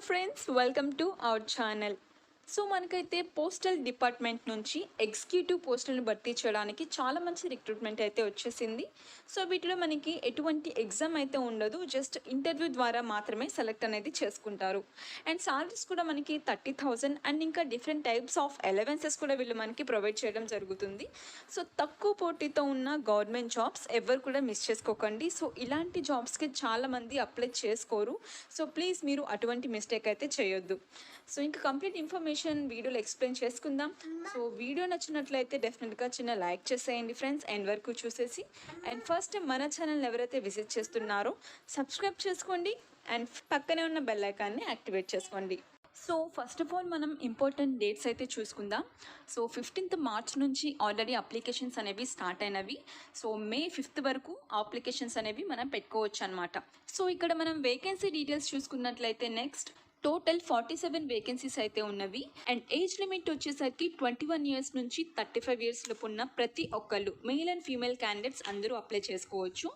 friends, welcome to our channel. So మనకైతే postal department నుంచి executive పోస్టులను భర్తీ చేయడానికి చాలా మంచి రిక్రూట్మెంట్ అయితే వచ్చేసింది. సో వీటిలో మనకి ఎటువంటి ఎగ్జామ్ అయితే ఉండదు, జస్ట్ ఇంటర్వ్యూ ద్వారా మాత్రమే సెలెక్ట్ అనేది చేసుకుంటారు. అండ్ సాలరీస్ కూడా మనకి 30,000 అండ్ ఇంకా డిఫరెంట్ టైప్స్ ఆఫ్ అలవెన్సెస్ కూడా వీళ్ళు మనకి ప్రొవైడ్ చేయడం జరుగుతుంది. సో తక్కువ పోటీతో ఉన్న గవర్నమెంట్ జాబ్స్ ఎవరు కూడా మిస్ చేసుకోకండి. సో ఇలాంటి జాబ్స్కి చాలామంది అప్లై చేసుకోరు. సో ప్లీజ్ మీరు అటువంటి మిస్టేక్ అయితే చేయొద్దు. సో ఇంకా కంప్లీట్ ఇన్ఫర్మేషన్ వీడియోలో ఎక్స్ప్లెయిన్ చేసుకుందాం. సో వీడియో నచ్చినట్లయితే డెఫినెట్గా చిన్న లైక్ చేసేయండి ఫ్రెండ్స్, ఎండ్ వరకు చూసేసి. అండ్ ఫస్ట్ మన ఛానల్ ఎవరైతే విజిట్ చేస్తున్నారో సబ్స్క్రైబ్ చేసుకోండి అండ్ పక్కనే ఉన్న బెల్ ఐకాన్ని యాక్టివేట్ చేసుకోండి. సో ఫస్ట్ ఆఫ్ ఆల్ మనం ఇంపార్టెంట్ డేట్స్ అయితే చూసుకుందాం. సో 15th మార్చ్ నుంచి ఆల్రెడీ అప్లికేషన్స్ అనేవి స్టార్ట్ అయినవి. సో మే 5th వరకు అప్లికేషన్స్ అనేవి మనం పెట్టుకోవచ్చు అనమాట. సో ఇక్కడ మనం వేకెన్సీ డీటెయిల్స్ చూసుకున్నట్లయితే నెక్స్ట్ టోటల్ 47 వేకెన్సీస్ అయితే ఉన్నవి. అండ్ ఏజ్ లిమిట్ వచ్చేసరికి 21 ఇయర్స్ నుంచి 35 ఇయర్స్ లోపు ఉన్న ప్రతి ఒక్కళ్ళు మెయిల్ అండ్ ఫీమేల్ క్యాండిడేట్స్ అందరూ అప్లై చేసుకోవచ్చు.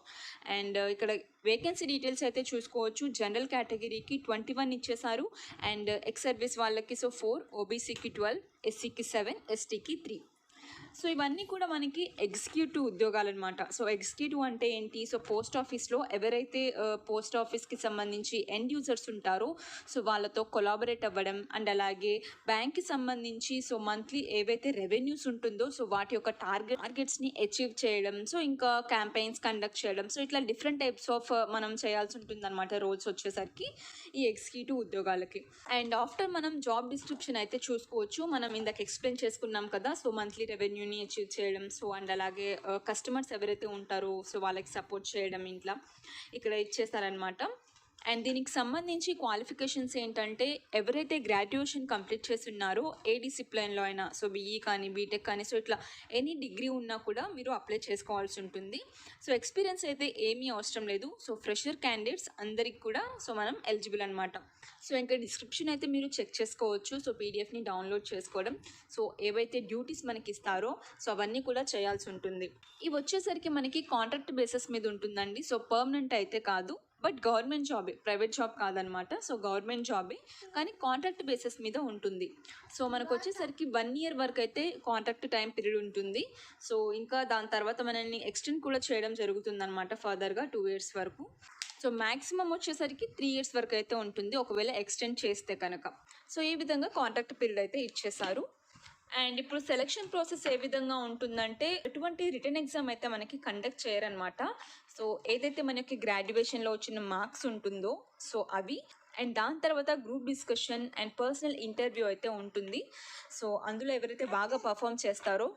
అండ్ ఇక్కడ వేకెన్సీ డీటెయిల్స్ అయితే చూసుకోవచ్చు. జనరల్ కేటగిరీకి 21 ఇచ్చేసారు. అండ్ ఎక్స్ సర్వీస్ వాళ్ళకి 4, ఓబీసీకి 12, ఎస్సీకి 7, ఎస్టీకి 3. సో ఇవన్నీ కూడా మనకి ఎగ్జిక్యూటివ్ ఉద్యోగాలు అనమాట. సో ఎగ్జిక్యూటివ్ అంటే ఏంటి? సో పోస్ట్ ఆఫీస్లో ఎవరైతే పోస్ట్ ఆఫీస్కి సంబంధించి ఎండ్ యూజర్స్ ఉంటారో సో వాళ్ళతో కొలాబరేట్ అవ్వడం, అండ్ అలాగే బ్యాంక్కి సంబంధించి సో మంత్లీ ఏవైతే రెవెన్యూస్ ఉంటుందో సో వాటి యొక్క టార్గెట్స్ని అచీవ్ చేయడం, సో ఇంకా క్యాంపెయిన్స్ కండక్ట్ చేయడం, సో ఇట్లా డిఫరెంట్ టైప్స్ ఆఫ్ మనం చేయాల్సి ఉంటుంది అనమాట రోల్స్ వచ్చేసరికి ఈ ఎగ్జిక్యూటివ్ ఉద్యోగాలకి. అండ్ ఆఫ్టర్ మనం జాబ్ డిస్క్రిప్షన్ అయితే చూసుకోవచ్చు. మనం ఇందాక ఎక్స్ప్లెయిన్ చేసుకున్నాం కదా. సో మంత్లీ రెవెన్యూని అచీవ్ చేయడం, సో అండ్ అలాగే కస్టమర్స్ ఎవరైతే ఉంటారో సో వాళ్ళకి సపోర్ట్ చేయడం ఇంట్లో ఇక్కడ ఇచ్చేస్తారనమాట. అండ్ దీనికి సంబంధించి క్వాలిఫికేషన్స్ ఏంటంటే ఎవరైతే గ్రాడ్యుయేషన్ కంప్లీట్ చేసి ఉన్నారో ఏ డిసిప్లిన్లో అయినా, సో బీఈ కానీ బీటెక్ కానీ, సో ఇట్లా ఎనీ డిగ్రీ ఉన్నా కూడా మీరు అప్లై చేసుకోవాల్సి ఉంటుంది. సో ఎక్స్పీరియన్స్ అయితే ఏమీ అవసరం లేదు. సో ఫ్రెషర్ క్యాండిడేట్స్ అందరికి కూడా సో మనం ఎలిజిబుల్ అనమాట. సో ఇంకా డిస్క్రిప్షన్ అయితే మీరు చెక్ చేసుకోవచ్చు. సో పీడిఎఫ్ని డౌన్లోడ్ చేసుకోవడం, సో ఏవైతే డ్యూటీస్ మనకి ఇస్తారో సో అవన్నీ కూడా చేయాల్సి ఉంటుంది. ఇవి వచ్చేసరికి మనకి కాంట్రాక్ట్ బేసిస్ మీద ఉంటుందండి. సో పర్మనెంట్ అయితే కాదు, బట్ గవర్నమెంట్ జాబే, ప్రైవేట్ జాబ్ కాదనమాట. సో గవర్నమెంట్ జాబే కానీ కాంట్రాక్ట్ బేసిస్ మీద ఉంటుంది. సో మనకు వచ్చేసరికి 1 year వరకు అయితే కాంట్రాక్ట్ టైం పీరియడ్ ఉంటుంది. సో ఇంకా దాని తర్వాత మనల్ని ఎక్స్టెండ్ కూడా చేయడం జరుగుతుంది అనమాట ఫర్దర్గా 2 years వరకు. సో మ్యాక్సిమం వచ్చేసరికి 3 years వరకు అయితే ఉంటుంది ఒకవేళ ఎక్స్టెండ్ చేస్తే కనుక. సో ఈ విధంగా కాంట్రాక్ట్ పీరియడ్ అయితే ఇచ్చేసారు. అండ్ ఇప్పుడు సెలక్షన్ ప్రాసెస్ ఏ విధంగా ఉంటుందంటే ఎటువంటి రిటర్న్ ఎగ్జామ్ అయితే మనకి కండక్ట్ చేయరనమాట. సో ఏదైతే మనకి గ్రాడ్యుయేషన్లో వచ్చిన మార్క్స్ ఉంటుందో సో అవి, అండ్ దాని తర్వాత group discussion and personal interview అయితే ఉంటుంది. సో అందులో ఎవరైతే బాగా పర్ఫామ్ చేస్తారో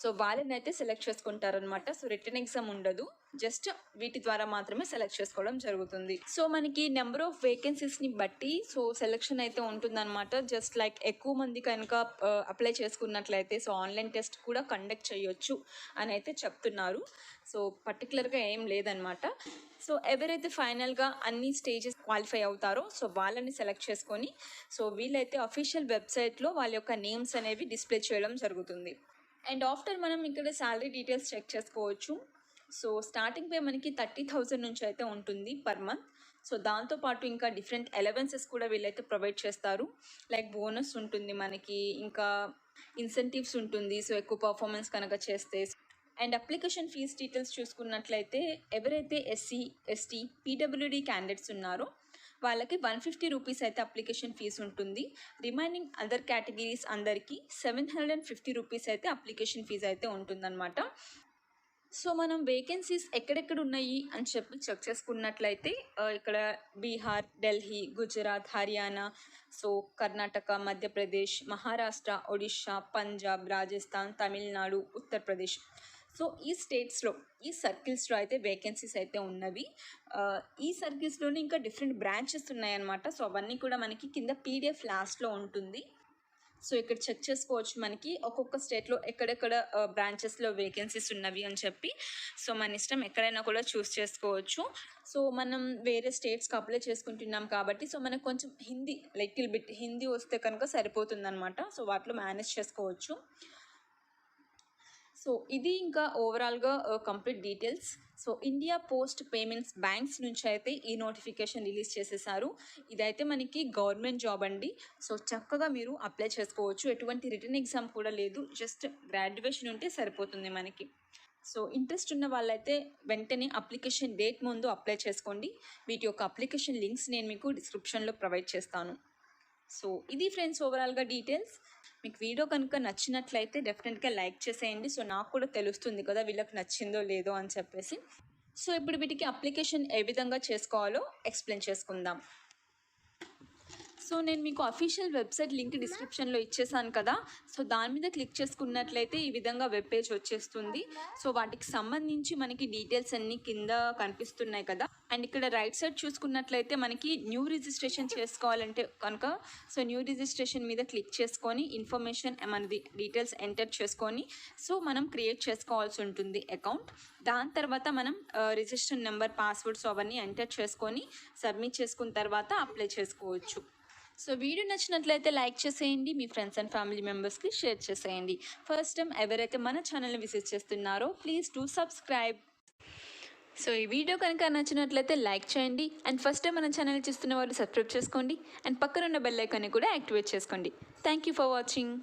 సో వాళ్ళని అయితే సెలెక్ట్ చేసుకుంటారనమాట. సో రిటర్న్ ఎగ్జామ్ ఉండదు, జస్ట్ వీటి ద్వారా మాత్రమే సెలెక్ట్ చేసుకోవడం జరుగుతుంది. సో మనకి నెంబర్ ఆఫ్ వేకెన్సీస్ని బట్టి సో సెలెక్షన్ అయితే ఉంటుందన్నమాట. జస్ట్ లైక్ ఎక్కువ మంది కనుక అప్లై చేసుకున్నట్లయితే సో ఆన్లైన్ టెస్ట్ కూడా కండక్ట్ చేయొచ్చు అని అయితే చెప్తున్నారు. సో పర్టికులర్గా ఏం లేదనమాట. సో ఎవరైతే ఫైనల్గా అన్ని స్టేజెస్ క్వాలిఫై అవుతారో సో వాళ్ళని సెలెక్ట్ చేసుకొని సో వీళ్ళైతే అఫీషియల్ వెబ్సైట్లో వాళ్ళ యొక్క నేమ్స్ అనేవి డిస్ప్లే చేయడం జరుగుతుంది. అండ్ ఆఫ్టర్ మనం ఇక్కడ శాలరీ డీటెయిల్స్ చెక్ చేసుకోవచ్చు. సో స్టార్టింగ్ పే మనకి 30,000 నుంచి అయితే ఉంటుంది పర్ మంత్. సో దాంతోపాటు ఇంకా డిఫరెంట్ అలవెన్సెస్ కూడా వీళ్ళైతే ప్రొవైడ్ చేస్తారు. లైక్ బోనస్ ఉంటుంది మనకి, ఇంకా ఇన్సెంటివ్స్ ఉంటుంది సో ఎక్కువ పర్ఫార్మెన్స్ కనుక చేస్తే. అండ్ అప్లికేషన్ ఫీజ్ డీటెయిల్స్ చూసుకున్నట్లయితే ఎవరైతే ఎస్సీ, ఎస్టీ, పీడబ్ల్యూడీ క్యాండిడేట్స్ ఉన్నారో వాళ్ళకి 150 రూపీస్ అయితే అప్లికేషన్ ఫీజు ఉంటుంది. రిమైనింగ్ అదర్ కేటగిరీస్ అందరికీ 750 రూపీస్ అయితే అప్లికేషన్ ఫీజు అయితే ఉంటుందన్నమాట. సో మనం వేకెన్సీస్ ఎక్కడెక్కడ ఉన్నాయి అని చెప్పి చెక్ చేసుకున్నట్లయితే ఇక్కడ బీహార్, ఢిల్లీ, గుజరాత్, హర్యానా, సో కర్ణాటక, మధ్యప్రదేశ్, మహారాష్ట్ర, ఒడిషా, పంజాబ్, రాజస్థాన్, తమిళనాడు, ఉత్తరప్రదేశ్, సో ఈ స్టేట్స్లో ఈ సర్కిల్స్లో అయితే వేకెన్సీస్ అయితే ఉన్నవి. ఈ సర్కిల్స్లోనే ఇంకా డిఫరెంట్ బ్రాంచెస్ ఉన్నాయన్నమాట. సో అవన్నీ కూడా మనకి కింద పీడిఎఫ్ లాస్ట్లో ఉంటుంది. సో ఇక్కడ చెక్ చేసుకోవచ్చు మనకి ఒక్కొక్క స్టేట్లో ఎక్కడెక్కడ బ్రాంచెస్లో వేకెన్సీస్ ఉన్నవి అని చెప్పి. సో మన ఇష్టం ఎక్కడైనా కూడా చూస్ చేసుకోవచ్చు. సో మనం వేరే స్టేట్స్కి అప్లై చేసుకుంటున్నాం కాబట్టి సో మనకు కొంచెం హిందీ లిటిల్ బిట్ హిందీ వస్తే కనుక సరిపోతుంది అనమాట. సో వాటిలో మేనేజ్ చేసుకోవచ్చు. సో ఇది ఇంకా ఓవరాల్గా complete details. So India post payments banks నుంచి అయితే ఈ నోటిఫికేషన్ రిలీజ్ చేసేసారు. ఇదైతే మనకి గవర్నమెంట్ జాబ్ అండి. సో చక్కగా మీరు అప్లై చేసుకోవచ్చు. ఎటువంటి రిటర్న్ ఎగ్జామ్ కూడా లేదు, జస్ట్ గ్రాడ్యుయేషన్ ఉంటే సరిపోతుంది మనకి. సో ఇంట్రెస్ట్ ఉన్న వాళ్ళైతే వెంటనే అప్లికేషన్ డేట్ ముందు అప్లై చేసుకోండి. వీటి యొక్క అప్లికేషన్ లింక్స్ నేను మీకు డిస్క్రిప్షన్లో ప్రొవైడ్ చేస్తాను. సో ఇది ఫ్రెండ్స్ ఓవరాల్గా డీటెయిల్స్. మీకు వీడియో కనుక నచ్చినట్లయితే డెఫినెట్గా లైక్ చేసేయండి. సో నాకు కూడా తెలుస్తుంది కదా వీళ్ళకి నచ్చిందో లేదో అని చెప్పేసి. సో ఇప్పుడు వీటికి అప్లికేషన్ ఏ విధంగా చేసుకోవాలో ఎక్స్ప్లెయిన్ చేసుకుందాం. సో నేను మీకు అఫీషియల్ వెబ్సైట్ లింక్ డిస్క్రిప్షన్లో ఇచ్చేసాను కదా. సో దాని మీద క్లిక్ చేసుకున్నట్లయితే ఈ విధంగా వెబ్ పేజ్ వచ్చేస్తుంది. సో వాటికి సంబంధించి మనకి డీటెయిల్స్ అన్నీ కింద కనిపిస్తున్నాయి కదా. అండ్ ఇక్కడ రైట్ సైడ్ చూసుకున్నట్లయితే మనకి న్యూ రిజిస్ట్రేషన్ చేసుకోవాలంటే కనుక సో న్యూ రిజిస్ట్రేషన్ మీద క్లిక్ చేసుకొని ఇన్ఫర్మేషన్ మనది డీటెయిల్స్ ఎంటర్ చేసుకొని సో మనం క్రియేట్ చేసుకోవాల్సి ఉంటుంది అకౌంట్. దాని తర్వాత మనం రిజిస్ట్రేషన్ నెంబర్, పాస్వర్డ్స్ అవన్నీ ఎంటర్ చేసుకొని సబ్మిట్ చేసుకున్న తర్వాత అప్లై చేసుకోవచ్చు. సో వీడియో నచ్చినట్లయితే లైక్ చేసేయండి, మీ ఫ్రెండ్స్ అండ్ ఫ్యామిలీ మెంబర్స్కి షేర్ చేసేయండి. ఫస్ట్ టైం ఎవరైతే మన ఛానల్ని విజిట్ చేస్తున్నారో ప్లీజ్ డూ సబ్స్క్రైబ్. సో ఈ వీడియో కనుక నచ్చినట్లయితే లైక్ చేయండి. అండ్ ఫస్ట్ టైం మన ఛానల్ చూస్తున్న వాళ్ళు సబ్స్క్రైబ్ చేసుకోండి. అండ్ పక్కన ఉన్న బెల్ ఐకాన్ని కూడా యాక్టివేట్ చేసుకోండి. Thank you for watching.